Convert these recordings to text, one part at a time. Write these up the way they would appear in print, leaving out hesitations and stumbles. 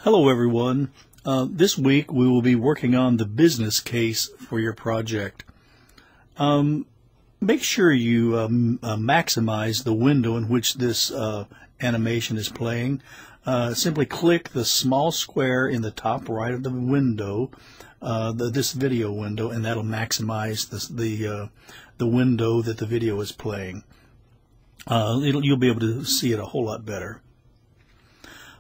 Hello everyone. This week we will be working on the business case for your project. Make sure you maximize the window in which this animation is playing. Simply click the small square in the top right of the window, this video window, and that'll maximize the window that the video is playing. You'll be able to see it a whole lot better.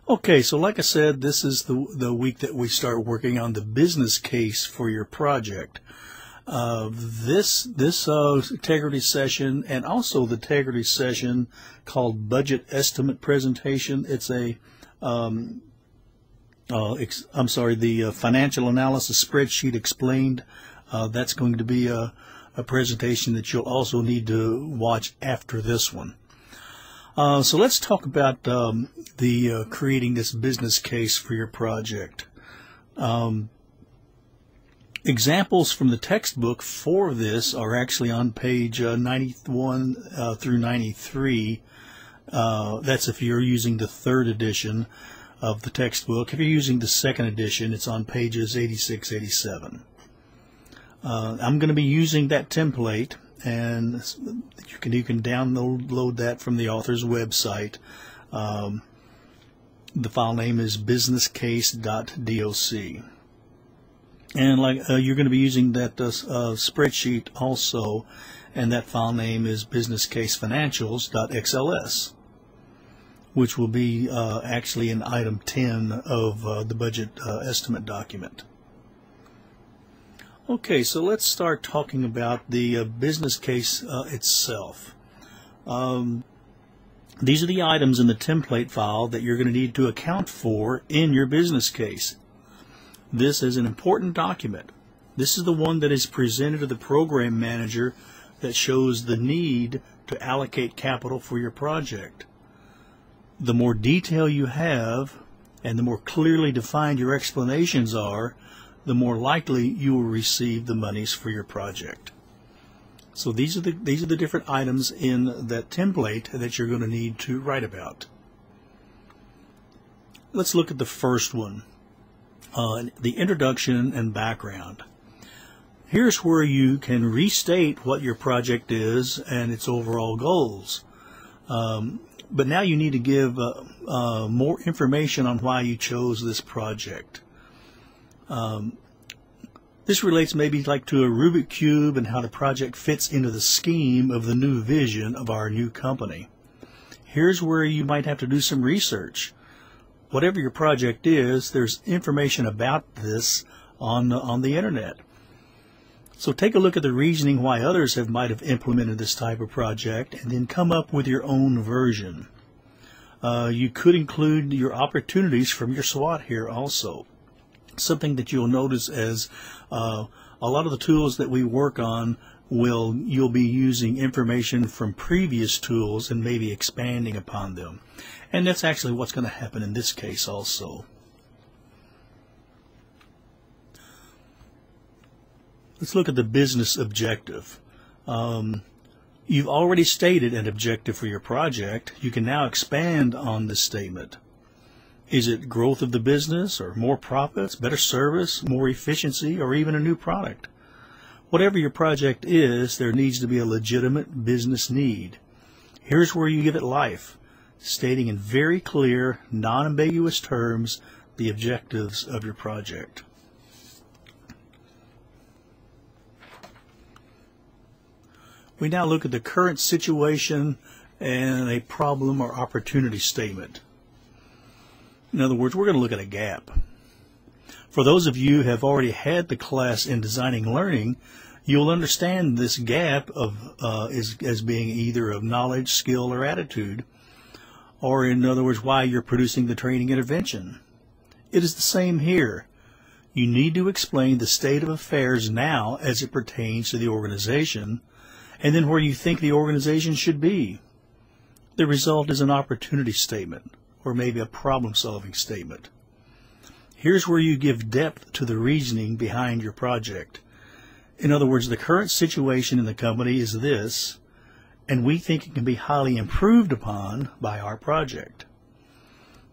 Okay, so like I said, this is the week that we start working on the business case for your project. This integrity session and also the integrity session called budget estimate presentation. It's the financial analysis spreadsheet explained. That's going to be a presentation that you'll also need to watch after this one. So let's talk about creating this business case for your project. Examples from the textbook for this are actually on page 91 through 93. That's if you're using the third edition of the textbook. If you're using the second edition, it's on pages 86, 87. I'm going to be using that template, and you can download that from the author's website. The file name is businesscase.doc, and you're going to be using that spreadsheet also, and that file name is businesscasefinancials.xls, which will be actually in item 10 of the budget estimate document. Okay, so let's start talking about the business case itself. These are the items in the template file that you're going to need to account for in your business case. This is an important document. This is the one that is presented to the program manager that shows the need to allocate capital for your project. The more detail you have and the more clearly defined your explanations are, the more likely you will receive the monies for your project. So these are the different items in that template that you're going to need to write about. Let's look at the first one, the introduction and background. Here's where you can restate what your project is and its overall goals. But now you need to give more information on why you chose this project. This relates maybe like to a Rubik Cube and how the project fits into the scheme of the new vision of our new company. Here's where you might have to do some research. Whatever your project is, there's information about this on the internet. So take a look at the reasoning why others might have implemented this type of project, and then come up with your own version. You could include your opportunities from your SWOT here also. Something that you'll notice as a lot of the tools that we work on, you'll be using information from previous tools and maybe expanding upon them. And that's actually what's going to happen in this case also. Let's look at the business objective. You've already stated an objective for your project. You can now expand on this statement. Is it growth of the business, or more profits, better service, more efficiency, or even a new product? Whatever your project is, there needs to be a legitimate business need. Here's where you give it life, stating in very clear, non-ambiguous terms the objectives of your project. We now look at the current situation and a problem or opportunity statement. In other words, we're going to look at a gap. For those of you who have already had the class in designing learning, you'll understand this gap as being either of knowledge, skill, or attitude, or in other words, why you're producing the training intervention. It is the same here. You need to explain the state of affairs now as it pertains to the organization, and then where you think the organization should be. The result is an opportunity statement, or maybe a problem-solving statement. Here's where you give depth to the reasoning behind your project. In other words, the current situation in the company is this, and we think it can be highly improved upon by our project.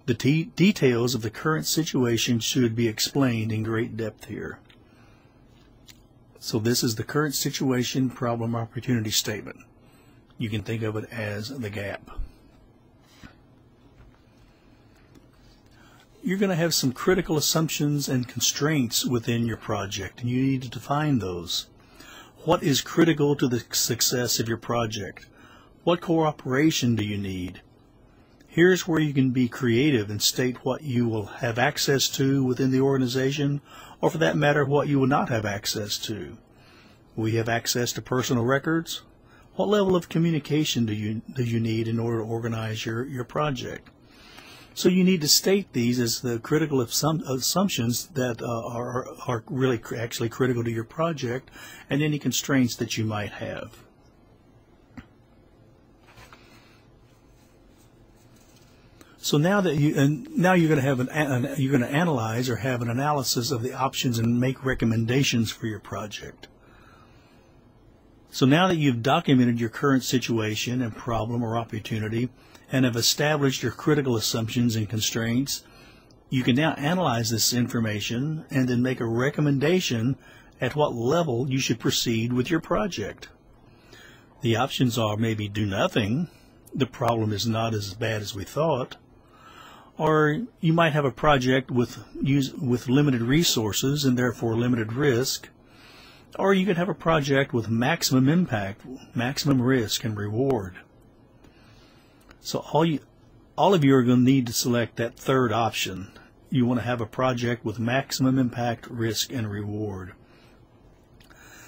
The details of the current situation should be explained in great depth here. So this is the current situation problem opportunity statement. You can think of it as the gap. You're going to have some critical assumptions and constraints within your project, and you need to define those. What is critical to the success of your project? What cooperation do you need? Here's where you can be creative and state what you will have access to within the organization, or for that matter, what you will not have access to. Will you have access to personal records? What level of communication do you need in order to organize your project? So you need to state these as the critical assumptions that are really actually critical to your project, and any constraints that you might have. So now that you're going to have you're going to analyze or have an analysis of the options and make recommendations for your project. So now that you've documented your current situation and problem or opportunity and have established your critical assumptions and constraints, you can now analyze this information and then make a recommendation at what level you should proceed with your project. The options are maybe do nothing, the problem is not as bad as we thought, or you might have a project with limited resources and therefore limited risk, or you could have a project with maximum impact, maximum risk and reward. So all of you are going to need to select that third option. You want to have a project with maximum impact, risk, and reward.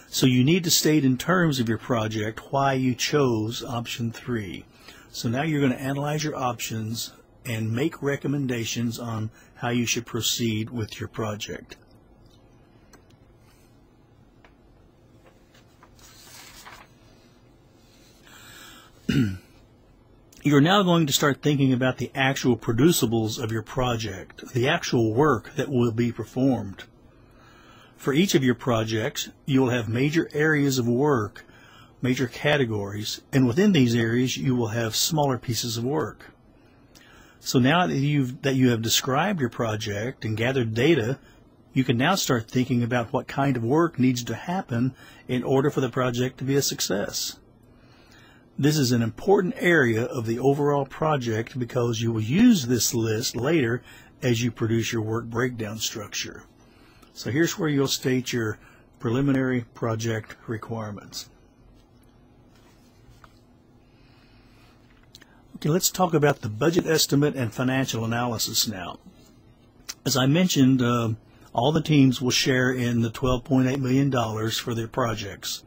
So you need to state in terms of your project why you chose option 3. So now you're going to analyze your options and make recommendations on how you should proceed with your project. You're now going to start thinking about the actual producibles of your project, the actual work that will be performed. For each of your projects, you will have major areas of work, major categories, and within these areas you will have smaller pieces of work. So now that you have described your project and gathered data, you can now start thinking about what kind of work needs to happen in order for the project to be a success. This is an important area of the overall project because you will use this list later as you produce your work breakdown structure. So here's where you'll state your preliminary project requirements. Okay, let's talk about the budget estimate and financial analysis now. As I mentioned, all the teams will share in the $12.8 million for their projects.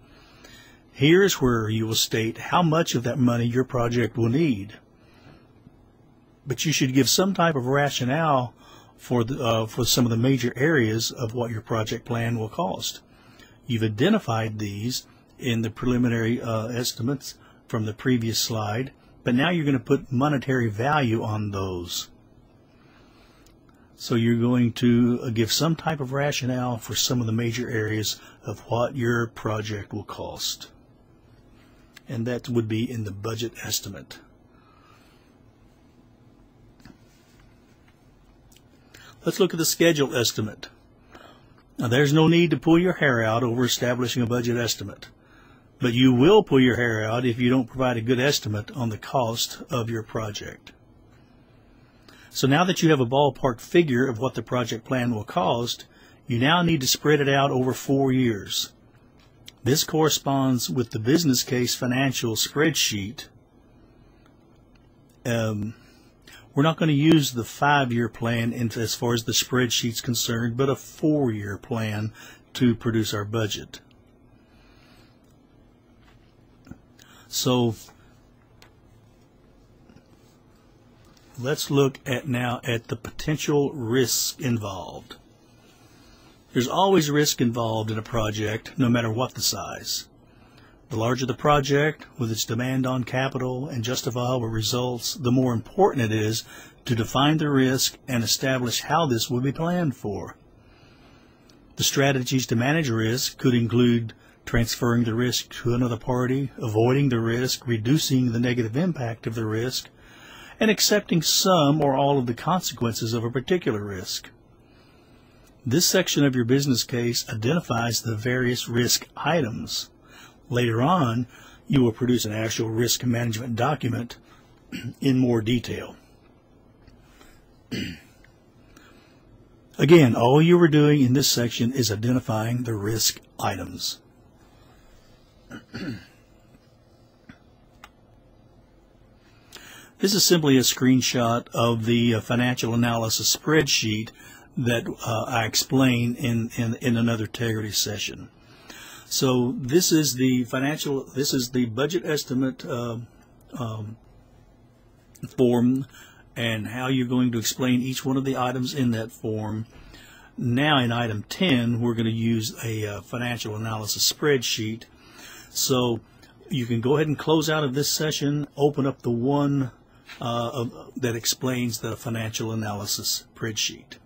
Here's where you will state how much of that money your project will need. But you should give some type of rationale for some of the major areas of what your project plan will cost. You've identified these in the preliminary estimates from the previous slide, but now you're going to put monetary value on those. So you're going to give some type of rationale for some of the major areas of what your project will cost. And that would be in the budget estimate. Let's look at the schedule estimate. Now there's no need to pull your hair out over establishing a budget estimate, but you will pull your hair out if you don't provide a good estimate on the cost of your project. So now that you have a ballpark figure of what the project plan will cost, you now need to spread it out over 4 years. This corresponds with the business case financial spreadsheet. We're not going to use the 5-year plan as far as the spreadsheet's concerned, but a 4-year plan to produce our budget. So let's look now at the potential risks involved. There's always risk involved in a project, no matter what the size. The larger the project, with its demand on capital and justifiable results, the more important it is to define the risk and establish how this will be planned for. The strategies to manage risk could include transferring the risk to another party, avoiding the risk, reducing the negative impact of the risk, and accepting some or all of the consequences of a particular risk. This section of your business case identifies the various risk items. Later on, you will produce an actual risk management document in more detail. Again, all you were doing in this section is identifying the risk items. This is simply a screenshot of the financial analysis spreadsheet that I explained in another integrity session. So this is the budget estimate form, and how you're going to explain each one of the items in that form. Now in item 10, we're going to use a financial analysis spreadsheet. So you can go ahead and close out of this session, open up the one that explains the financial analysis spreadsheet.